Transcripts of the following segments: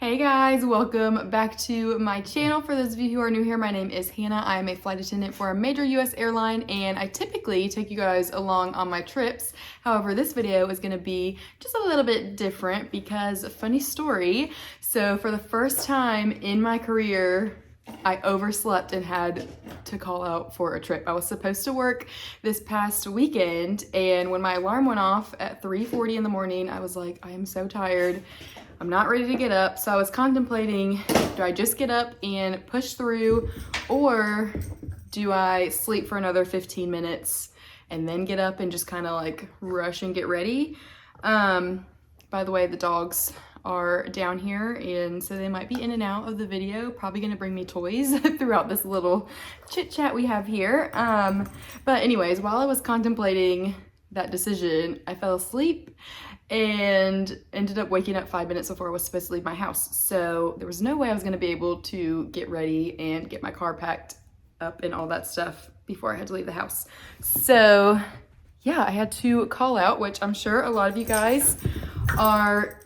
Hey guys, welcome back to my channel. For those of you who are new here, my name is Hannah. I am a flight attendant for a major US airline and I typically take you guys along on my trips. However, this video is gonna be just a little bit different because, funny story, so for the first time in my career, I overslept and had to call out for a trip. I was supposed to work this past weekend, and when my alarm went off at 3:40 in the morning, I was like, I am so tired. I'm not ready to get up. So I was contemplating, do I just get up and push through, or do I sleep for another 15 minutes and then get up and just kind of like rush and get ready? By the way, the dogs are down here, and so they might be in and out of the video, probably gonna bring me toys throughout this little chit chat we have here. But anyways, while I was contemplating that decision, I fell asleep and ended up waking up 5 minutes before I was supposed to leave my house. So there was no way I was gonna be able to get ready and get my car packed up and all that stuff before I had to leave the house. So yeah, I had to call out, which I'm sure a lot of you guys are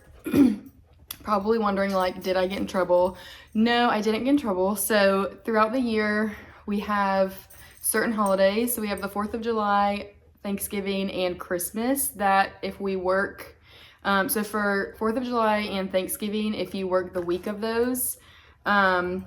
probably wondering, like, did I get in trouble? No, I didn't get in trouble. So throughout the year, we have certain holidays. So we have the 4th of July, Thanksgiving, and Christmas that if we work, so for 4th of July and Thanksgiving, if you work the week of those, so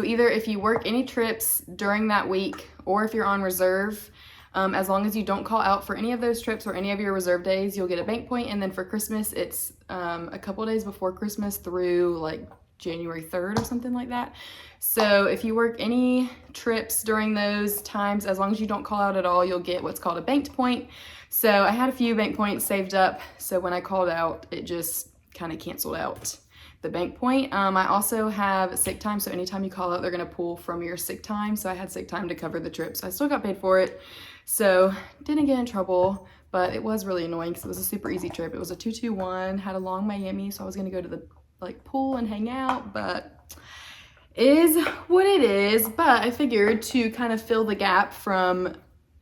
either if you work any trips during that week or if you're on reserve, as long as you don't call out for any of those trips or any of your reserve days, you'll get a bank point. And then for Christmas, it's a couple days before Christmas through like January 3rd or something like that. So if you work any trips during those times, as long as you don't call out at all, you'll get what's called a banked point. So I had a few bank points saved up, so when I called out, it just kind of canceled out the bank point. I also have sick time, so anytime you call out, they're gonna pull from your sick time. So I had sick time to cover the trip, so I still got paid for it. So didn't get in trouble, but it was really annoying because it was a super easy trip. It was a 221, had a long Miami, so I was gonna go to the pool and hang out, but is what it is. But I figured to kind of fill the gap from,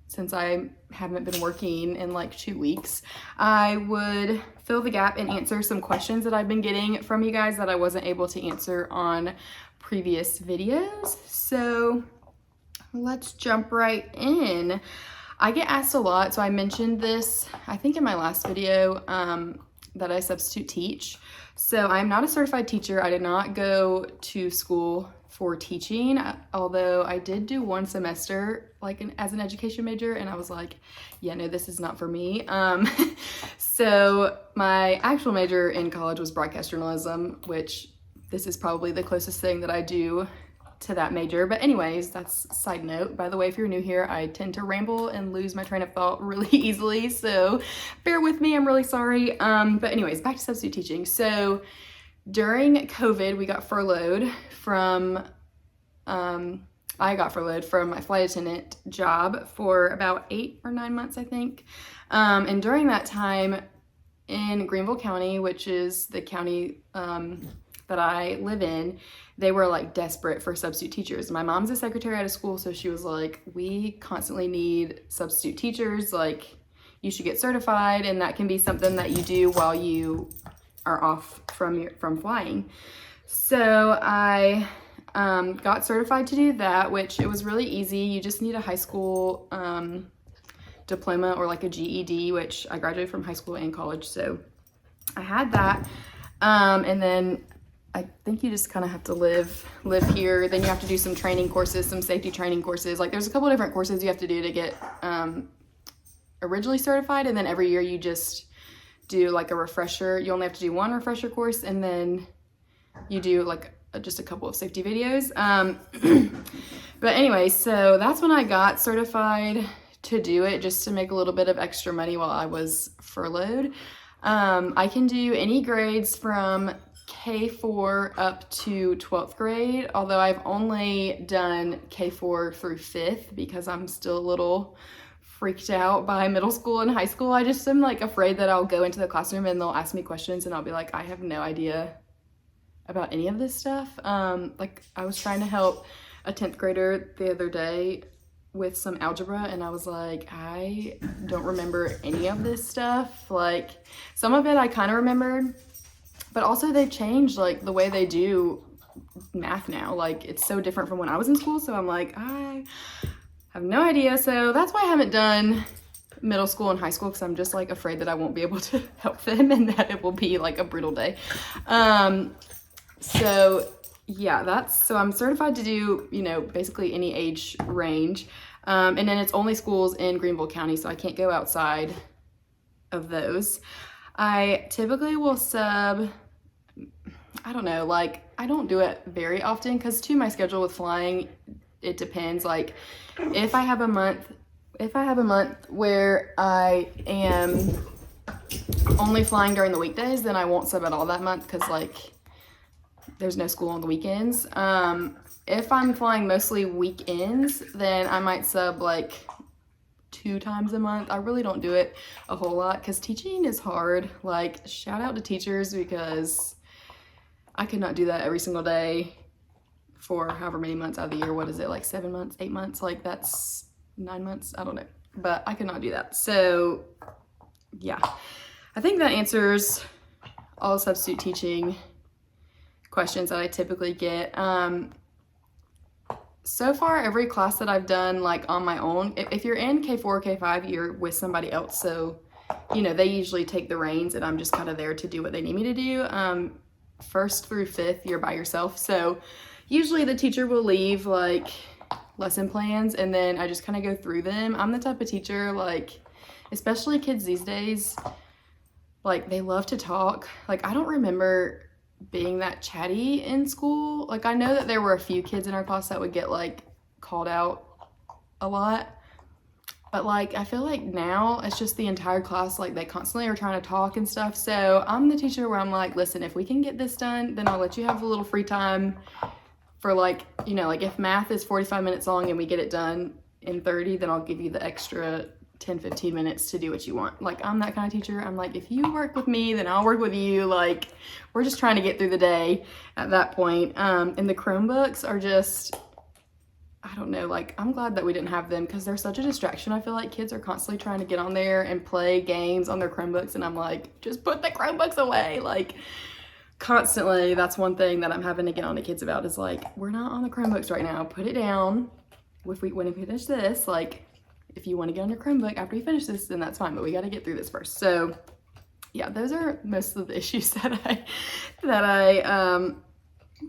since I haven't been working in like 2 weeks, I would fill the gap and answer some questions that I've been getting from you guys that I wasn't able to answer on previous videos. So let's jump right in. I get asked a lot, so I mentioned this, I think in my last video, that I substitute teach. So I'm not a certified teacher. I did not go to school for teaching, although I did do one semester as an education major, and I was like, yeah, no, this is not for me. So my actual major in college was broadcast journalism, which this is probably the closest thing that I do to that major. But anyways, that's a side note. By the way, if you're new here, I tend to ramble and lose my train of thought really easily, so bear with me, I'm really sorry. But anyways, back to substitute teaching. So during COVID, we got furloughed from, I got furloughed from my flight attendant job for about 8 or 9 months, I think. And during that time in Greenville County, which is the county that I live in, they were like desperate for substitute teachers. My mom's a secretary at a school, so she was like, we constantly need substitute teachers, like you should get certified, and that can be something that you do while you are off from flying. So I got certified to do that, which it was really easy. You just need a high school diploma or like a GED, which I graduated from high school and college, so I had that. And then I think you just kind of have to live here. Then you have to do some training courses, some safety training courses. Like there's a couple of different courses you have to do to get originally certified, and then every year you just do like a refresher. You only have to do one refresher course, and then you do like just a couple of safety videos. But anyway, so that's when I got certified to do it, just to make a little bit of extra money while I was furloughed. I can do any grades from K4 up to 12th grade, although I've only done K4 through 5th because I'm still a little freaked out by middle school and high school. I just am like afraid that I'll go into the classroom and they'll ask me questions and I'll be like, I have no idea about any of this stuff. Like I was trying to help a 10th grader the other day with some algebra, and I was like, I don't remember any of this stuff. Like some of it I kind of remembered, But also they've changed like the way they do math now. Like it's so different from when I was in school. So I'm like, I have no idea. So that's why I haven't done middle school and high school, because I'm just like afraid that I won't be able to help them and that it will be like a brutal day. So yeah, so I'm certified to do, you know, basically any age range. And then it's only schools in Greenville County, so I can't go outside of those. I typically will sub, I don't know, like I don't do it very often because to my schedule with flying, it depends. Like if I have a month where I am only flying during the weekdays, then I won't sub at all that month because like there's no school on the weekends. If I'm flying mostly weekends, then I might sub like 2 times a month. I really don't do it a whole lot because teaching is hard. Like shout out to teachers, because I could not do that every single day for however many months out of the year. What is it, like 7 months, 8 months? Like that's 9 months, I don't know, but I could not do that. So yeah, I think that answers all the substitute teaching questions that I typically get. So far, every class that I've done like on my own, if you're in K4, K5, you're with somebody else. So, you know, they usually take the reins and I'm just kind of there to do what they need me to do. 1st through 5th, you're by yourself. So usually the teacher will leave like lesson plans and then I just kind of go through them. I'm the type of teacher, like, especially kids these days, like they love to talk. Like I don't remember being that chatty in school. Like I know that there were a few kids in our class that would get like called out a lot, but like I feel like now it's just the entire class, like they constantly are trying to talk and stuff. So I'm the teacher where I'm like, listen, if we can get this done, then I'll let you have a little free time for like, you know, like if math is 45 minutes long and we get it done in 30, then I'll give you the extra 10-15 minutes to do what you want. Like I'm that kind of teacher. I'm like, if you work with me, then I'll work with you. Like we're just trying to get through the day at that point. And the Chromebooks are just, I don't know, like I'm glad that we didn't have them because they're such a distraction. I feel like kids are constantly trying to get on there and play games on their Chromebooks and I'm like, just put the Chromebooks away. Like constantly, that's one thing that I'm having to get on to kids about is like, we're not on the Chromebooks right now. Put it down. When we finish this, like if you want to get on your Chromebook after you finish this, then that's fine, but we got to get through this first. So yeah, those are most of the issues that I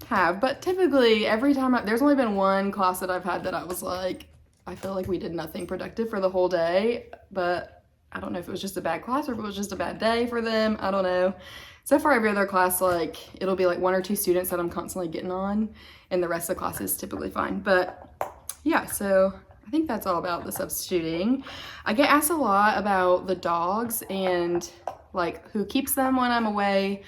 have. But typically every time there's only been one class that I've had that I was like, I feel like we did nothing productive for the whole day, but I don't know if it was just a bad class or if it was just a bad day for them. I don't know. So far every other class, like it'll be like 1 or 2 students that I'm constantly getting on and the rest of the class is typically fine. But yeah, so I think that's all about the substituting. I get asked a lot about the dogs and like who keeps them when I'm away.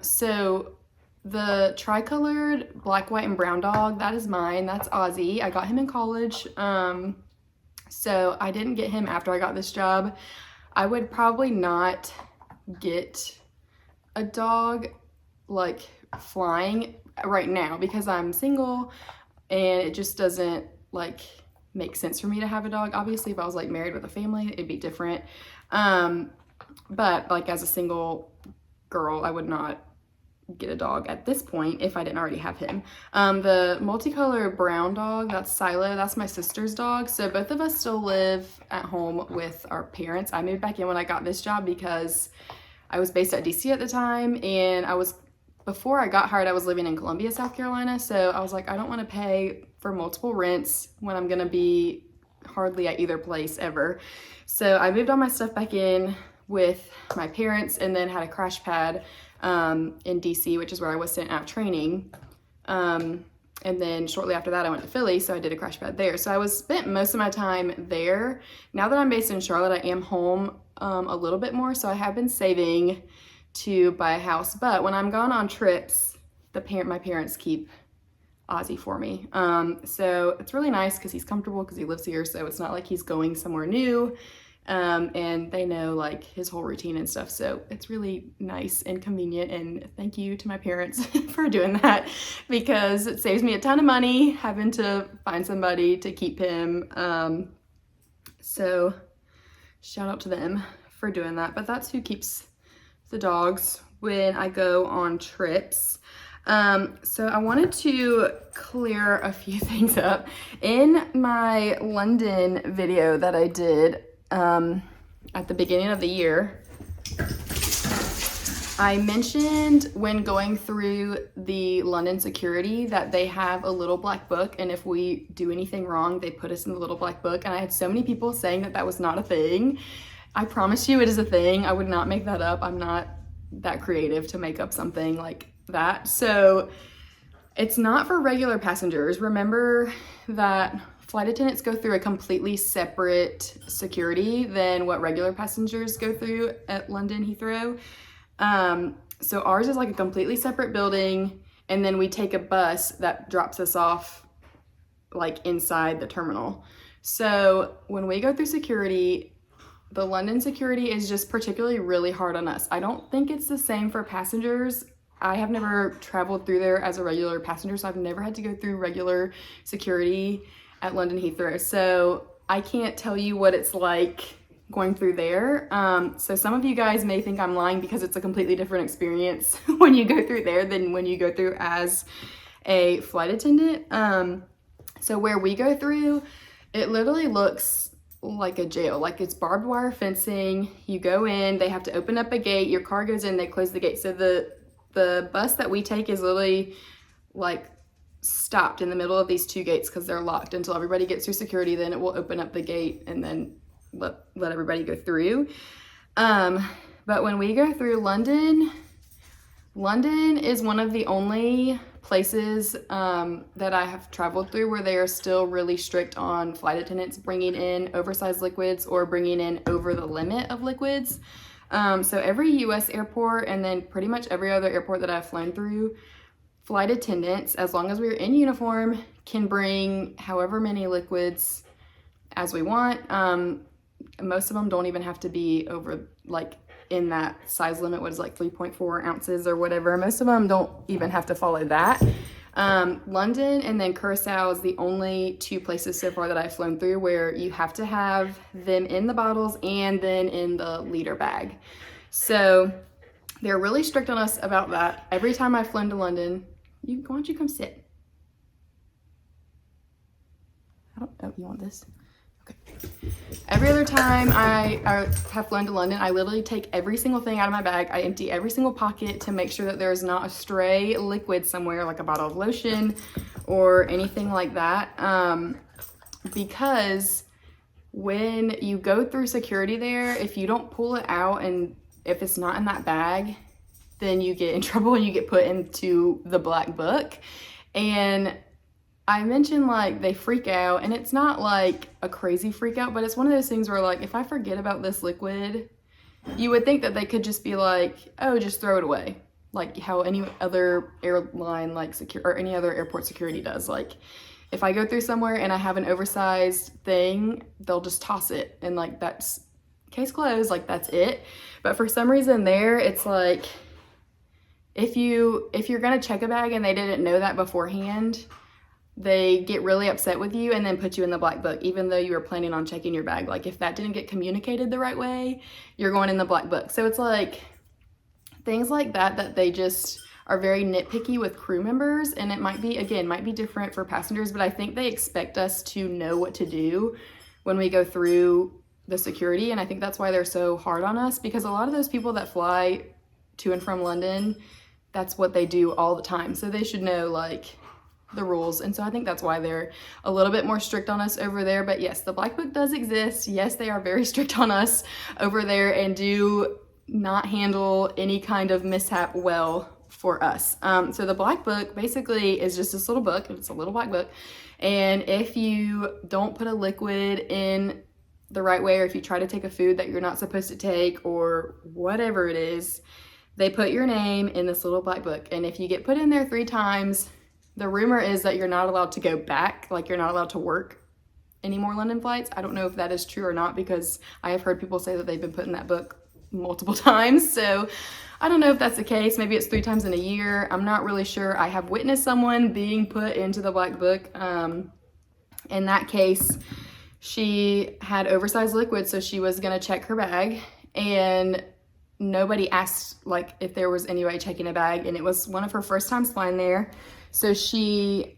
So the tricolored black, white, and brown dog, that is mine. That's Ozzy. I got him in college. So I didn't get him after I got this job. I would probably not get a dog like flying right now because I'm single and it just doesn't like make sense for me to have a dog. Obviously if I was like married with a family it'd be different, but like as a single girl I would not get a dog at this point if I didn't already have him. The multicolor brown dog, that's Silo, that's my sister's dog. So both of us still live at home with our parents. I moved back in when I got this job because I was based at DC at the time and before I got hired I was living in Columbia, South Carolina. So I was like, I don't want to pay for multiple rents when I'm gonna be hardly at either place ever. So I moved all my stuff back in with my parents and then had a crash pad in DC, which is where I was sent out training. And then shortly after that I went to Philly, so I did a crash pad there. So I spent most of my time there. Now that I'm based in Charlotte, I am home a little bit more, so I have been saving to buy a house. But when I'm gone on trips, my parents keep Ozzy for me. So it's really nice because he's comfortable because he lives here, so it's not like he's going somewhere new. And they know like his whole routine and stuff, so it's really nice and convenient, and thank you to my parents for doing that because it saves me a ton of money having to find somebody to keep him. So shout out to them for doing that. But that's who keeps the dogs when I go on trips. So I wanted to clear a few things up. In my London video that I did at the beginning of the year, I mentioned when going through the London security that they have a little black book, and if we do anything wrong, they put us in the little black book. And I had so many people saying that that was not a thing. I promise you it is a thing. I would not make that up. I'm not that creative to make up something like that. So it's not for regular passengers. Remember that flight attendants go through a completely separate security than what regular passengers go through at London Heathrow. So ours is like a completely separate building, and then we take a bus that drops us off like inside the terminal. So when we go through security, the London security is just particularly really hard on us. I don't think it's the same for passengers. I have never traveled through there as a regular passenger, so I've never had to go through regular security at London Heathrow. So I can't tell you what it's like going through there. So some of you guys may think I'm lying because it's a completely different experience when you go through there than when you go through as a flight attendant. So where we go through, it literally looks like a jail. Like, it's barbed wire fencing. You go in, they have to open up a gate, your car goes in, they close the gate. So the bus that we take is literally like stopped in the middle of these two gates because they're locked until everybody gets through security. Then it will open up the gate and then let everybody go through. But when we go through London is one of the only places that I have traveled through where they are still really strict on flight attendants bringing in oversized liquids or bringing in over the limit of liquids. So every US airport, and then pretty much every other airport that I've flown through, flight attendants, as long as we're in uniform, can bring however many liquids as we want. Most of them don't even have to be over, like, in that size limit, what is like 3.4 ounces or whatever. Most of them don't even have to follow that. London and then Curacao is the only two places so far that I've flown through where you have to have them in the bottles and then in the liter bag. So they're really strict on us about that. Every time I've flown to London, why don't you come sit? Oh, you want this? Okay. Every other time I have flown to London, I literally take every single thing out of my bag. I empty every single pocket to make sure that there is not a stray liquid somewhere, like a bottle of lotion or anything like that. Because when you go through security there, if you don't pull it out and if it's not in that bag, then you get in trouble and you get put into the black book. And I mentioned, like, they freak out, and it's not like a crazy freak out, but it's one of those things where, like, if I forget about this liquid, you would think that they could just be like, oh, just throw it away. Like how any other airline, like, or any other airport security does. Like, if I go through somewhere and I have an oversized thing, they'll just toss it, and, like, that's case closed, like, that's it. But for some reason there, it's like, if you're gonna check a bag and they didn't know that beforehand, they get really upset with you and then put you in the black book, even though you were planning on checking your bag. Like, if that didn't get communicated the right way, you're going in the black book. So it's like things like that they just are very nitpicky with crew members. And it might be different for passengers, but I think they expect us to know what to do when we go through the security. And I think that's why they're so hard on us, because a lot of those people that fly to and from London, that's what they do all the time. So they should know, like, the rules. And so I think that's why they're a little bit more strict on us over there. But yes, the black book does exist. Yes, they are very strict on us over there and do not handle any kind of mishap well for us. So the black book basically is just this little book. It's a little black book. And if you don't put a liquid in the right way, or if you try to take a food that you're not supposed to take, or whatever it is, they put your name in this little black book. And if you get put in there 3 times, the rumor is that you're not allowed to go back, like, you're not allowed to work any more London flights. I don't know if that is true or not, because I have heard people say that they've been put in that book multiple times. So I don't know if that's the case. Maybe it's 3 times in a year. I'm not really sure. I have witnessed someone being put into the black book. In that case, she had oversized liquid, so she was gonna check her bag, and nobody asked like if there was anybody checking a bag, and it was one of her first times flying there. So she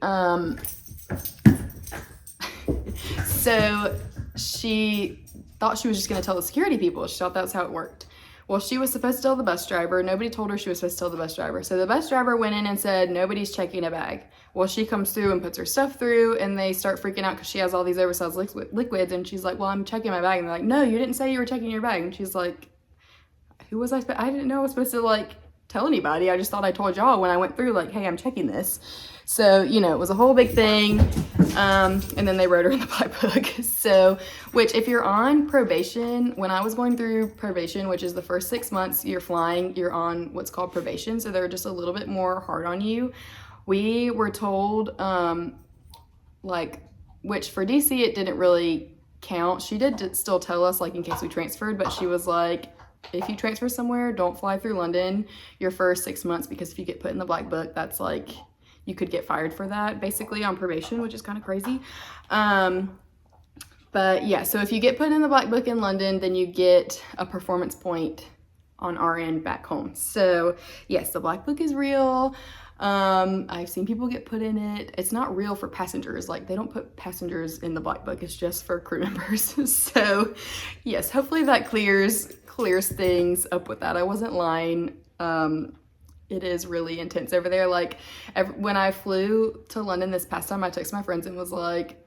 thought she was just going to tell the security people. She thought that's how it worked. Well, she was supposed to tell the bus driver. Nobody told her she was supposed to tell the bus driver. So the bus driver went in and said, nobody's checking a bag. Well, she comes through and puts her stuff through, and they start freaking out because she has all these oversized liquids. And she's like, well, I'm checking my bag. And they're like, no, you didn't say you were checking your bag. And she's like, who was I didn't know I was supposed to like tell anybody. I just thought I told y'all when I went through, like, hey, I'm checking this. So, you know, it was a whole big thing. And then they wrote her in the black book. So, which if you're on probation, when I was going through probation, which is the first 6 months you're flying, you're on what's called probation. So they're just a little bit more hard on you. We were told, like, which for DC, it didn't really count. She did still tell us, like, in case we transferred, but she was like, if you transfer somewhere, don't fly through London your first 6 months, because if you get put in the black book, that's like, you could get fired for that, basically, on probation, which is kind of crazy. But yeah, so if you get put in the black book in London, then you get a performance point on our end back home. So yes, the black book is real. I've seen people get put in it. It's not real for passengers. Like, they don't put passengers in the black book. It's just for crew members. So yes, hopefully that clears things up with that. I wasn't lying. It is really intense over there. Like, when I flew to London this past time, I texted my friends and was like,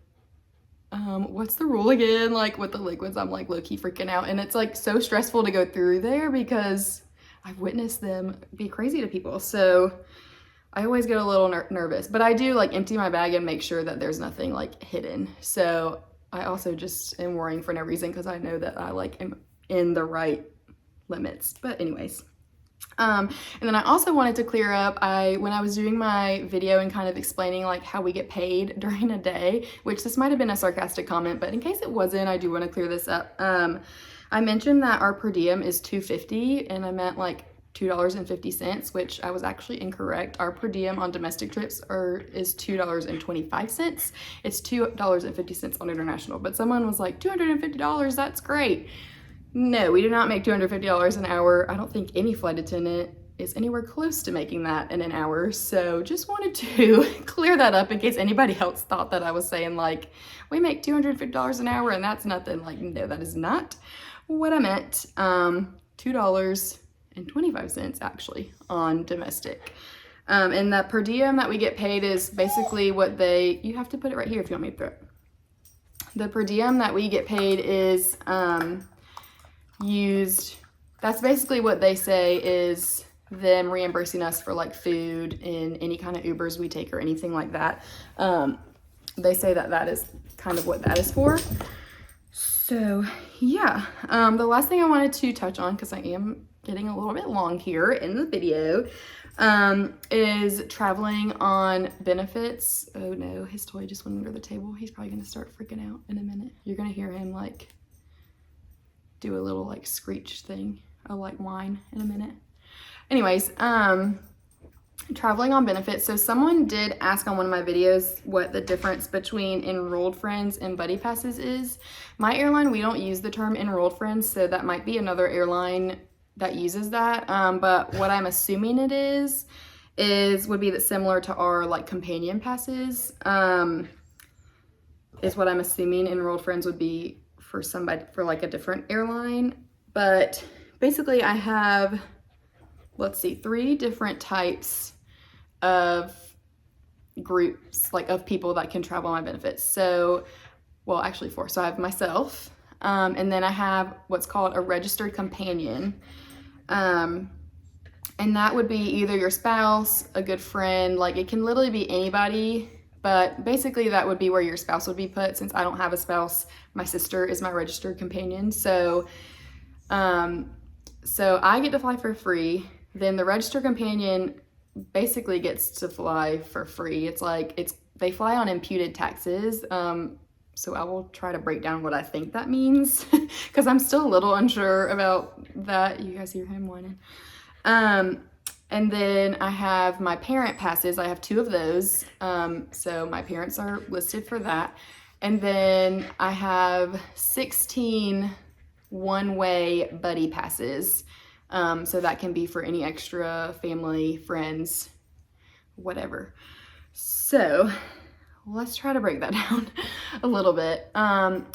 what's the rule again? Like, with the liquids, I'm like low-key freaking out. And it's like so stressful to go through there because I've witnessed them be crazy to people. So I always get a little nervous, but I do like empty my bag and make sure that there's nothing like hidden. So I also just am worrying for no reason, because I know that I like am in the right limits. But anyways, and then I also wanted to clear up, when I was doing my video and kind of explaining like how we get paid during a day, which this might have been a sarcastic comment, but in case it wasn't, I do want to clear this up. I mentioned that our per diem is $2.50, and I meant like $2.50, which I was actually incorrect. Our per diem on domestic trips is $2.25. It's $2.50 on international, but someone was like, $250, that's great. No, we do not make $250 an hour. I don't think any flight attendant is anywhere close to making that in an hour. So just wanted to clear that up in case anybody else thought that I was saying like, we make $250 an hour and that's nothing. Like, no, that is not what I meant. $2.25 actually on domestic. And the per diem that we get paid is basically what you have to put it right here if you want me to throw it. The per diem that we get paid is, that's basically what they say is them reimbursing us for like food in any kind of Ubers we take or anything like that. They say that is kind of what that is for. So yeah, the last thing I wanted to touch on, because I am getting a little bit long here in the video, is traveling on benefits. Oh no, his toy just went under the table. He's probably gonna start freaking out in a minute. You're gonna hear him like do a little like screech thing, like whine in a minute. Anyways, traveling on benefits. So someone did ask on one of my videos what the difference between enrolled friends and buddy passes is. My airline, we don't use the term enrolled friends, so that might be another airline that uses that. But what I'm assuming it would be that similar to our like companion passes, is what I'm assuming enrolled friends would be for somebody, for like a different airline. But basically I have, let's see, 3 different types of groups, like of people that can travel on my benefits. So, well, actually 4. So I have myself, and then I have what's called a registered companion. And that would be either your spouse, a good friend, like it can literally be anybody. But basically that would be where your spouse would be put. Since I don't have a spouse, my sister is my registered companion. So I get to fly for free. Then the registered companion basically gets to fly for free. It's like, they fly on imputed taxes. So I will try to break down what I think that means, because I'm still a little unsure about that. You guys hear him whining. And then I have my parent passes. I have 2 of those. So my parents are listed for that. And then I have 16 one-way buddy passes. So that can be for any extra family, friends, whatever. So let's try to break that down a little bit.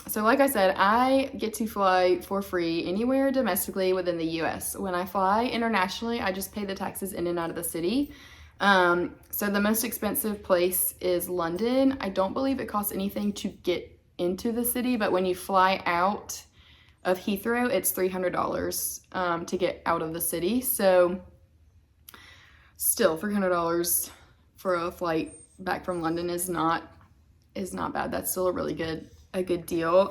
So like I said, I get to fly for free anywhere domestically within the US. When I fly internationally, I just pay the taxes in and out of the city. So the most expensive place is London. I don't believe it costs anything to get into the city, but when you fly out of Heathrow, it's $300 to get out of the city. So still $300 for a flight back from London is not bad. That's still a really good deal.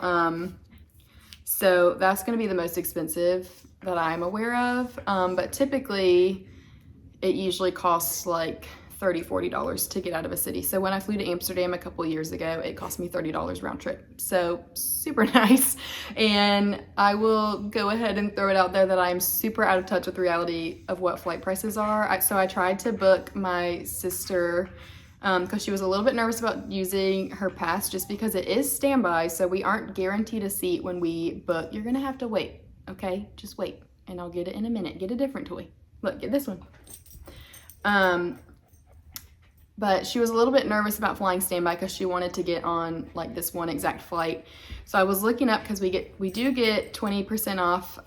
So that's going to be the most expensive that I'm aware of. But typically it usually costs like $30, $40 to get out of a city. So when I flew to Amsterdam a couple years ago, it cost me $30 round trip. So super nice. And I will go ahead and throw it out there that I'm super out of touch with reality of what flight prices are. So I tried to book my sister because she was a little bit nervous about using her pass just because it is standby. So we aren't guaranteed a seat when we book. You're gonna have to wait, okay? Just wait and I'll get it in a minute. Get a different toy. Look, get this one. But she was a little bit nervous about flying standby because she wanted to get on like this one exact flight. So I was looking up because we do get 20% off,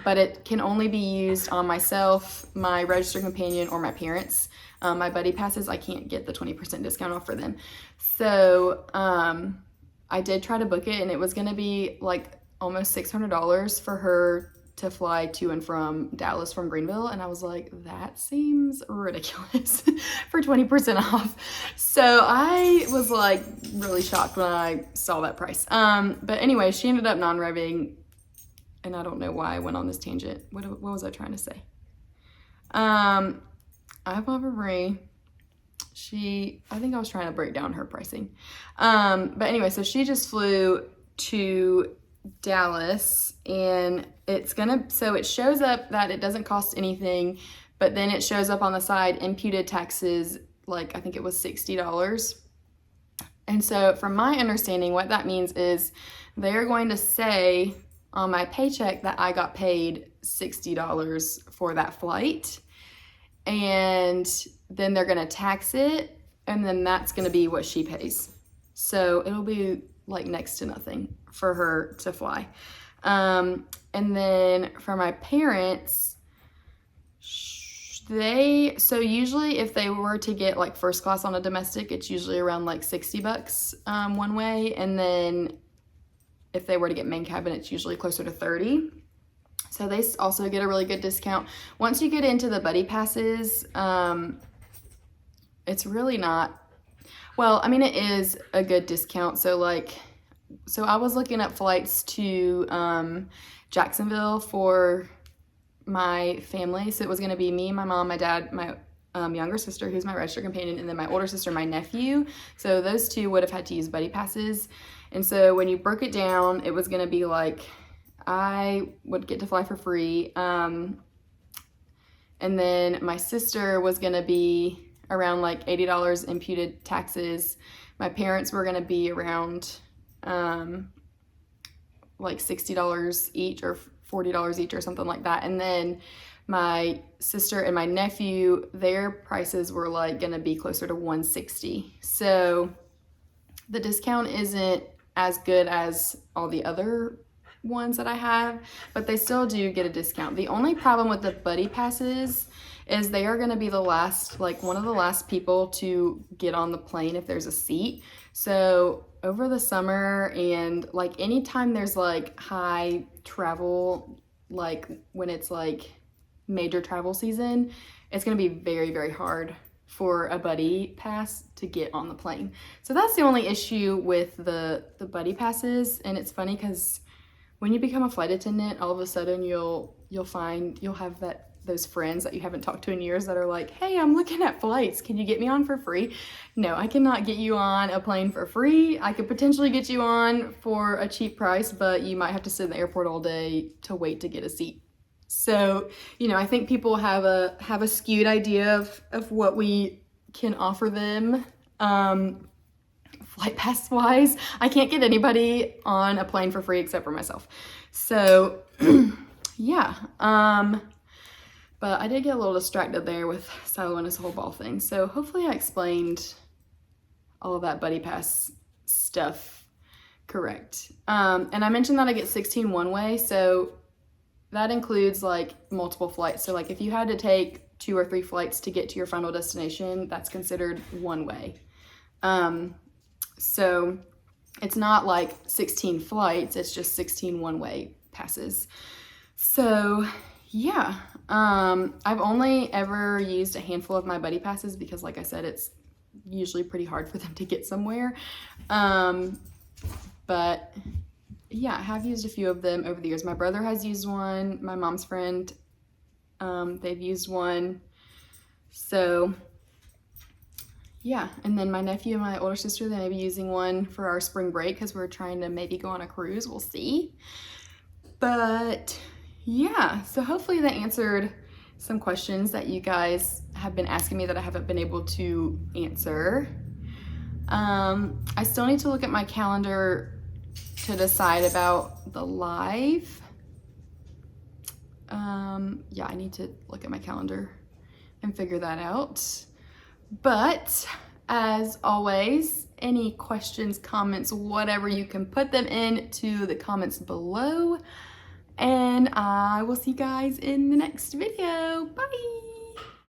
but it can only be used on myself, my registered companion, or my parents. My buddy passes, I can't get the 20% discount off for them. So I did try to book it, and it was going to be like almost $600 for her to fly to and from Dallas from Greenville. And I was like, that seems ridiculous for 20% off. So I was like really shocked when I saw that price. But anyway, she ended up non-revving, and I don't know why I went on this tangent. What was I trying to say? I love Marie. I think I was trying to break down her pricing. But anyway, so she just flew to Dallas, and so it shows up that it doesn't cost anything, but then it shows up on the side imputed taxes, like I think it was $60. And so from my understanding, what that means is they're going to say on my paycheck that I got paid $60 for that flight, and then they're going to tax it, and then that's going to be what she pays. So it'll be like next to nothing for her to fly. And then for my parents, so usually if they were to get like first class on a domestic, it's usually around like $60 one way. And then if they were to get main cabin, it's usually closer to $30. So they also get a really good discount. Once you get into the buddy passes, it's really not, well, I mean, it is a good discount. So I was looking up flights to Jacksonville for my family. So it was going to be me, my mom, my dad, my younger sister, who's my registered companion, and then my older sister, my nephew. So those two would have had to use buddy passes. And so when you broke it down, it was going to be like I would get to fly for free. And then my sister was going to be around like $80 imputed taxes. My parents were going to be around like $60 each or $40 each or something like that. And then my sister and my nephew, their prices were like going to be closer to $160. So the discount isn't as good as all the other ones that I have, but they still do get a discount. The only problem with the buddy passes is they are going to be one of the last people to get on the plane if there's a seat. So over the summer and like anytime there's like high travel, like when it's like major travel season, it's going to be very, very hard for a buddy pass to get on the plane. So that's the only issue with the buddy passes. And it's funny because when you become a flight attendant, all of a sudden you'll have those friends that you haven't talked to in years that are like, hey, I'm looking at flights. Can you get me on for free? No, I cannot get you on a plane for free. I could potentially get you on for a cheap price, but you might have to sit in the airport all day to wait to get a seat. So, I think people have a skewed idea of what we can offer them. Flight pass wise, I can't get anybody on a plane for free except for myself. So yeah, but I did get a little distracted there with Silo and his whole ball thing. So hopefully I explained all of that buddy pass stuff correct. And I mentioned that I get 16 one way, so that includes like multiple flights. So like if you had to take 2 or 3 flights to get to your final destination, that's considered one way. So it's not like 16 flights, it's just 16 one-way passes. So yeah, I've only ever used a handful of my buddy passes because like I said, it's usually pretty hard for them to get somewhere. But yeah, I have used a few of them over the years. My brother has used one, my mom's friend, they've used one. So yeah, and then my nephew and my older sister, they may be using one for our spring break because we're trying to maybe go on a cruise. We'll see. But yeah, so hopefully that answered some questions that you guys have been asking me that I haven't been able to answer. I still need to look at my calendar to decide about the live. Yeah, I need to look at my calendar and figure that out. But as always, any questions, comments, whatever, you can put them into the comments below. And I will see you guys in the next video. Bye!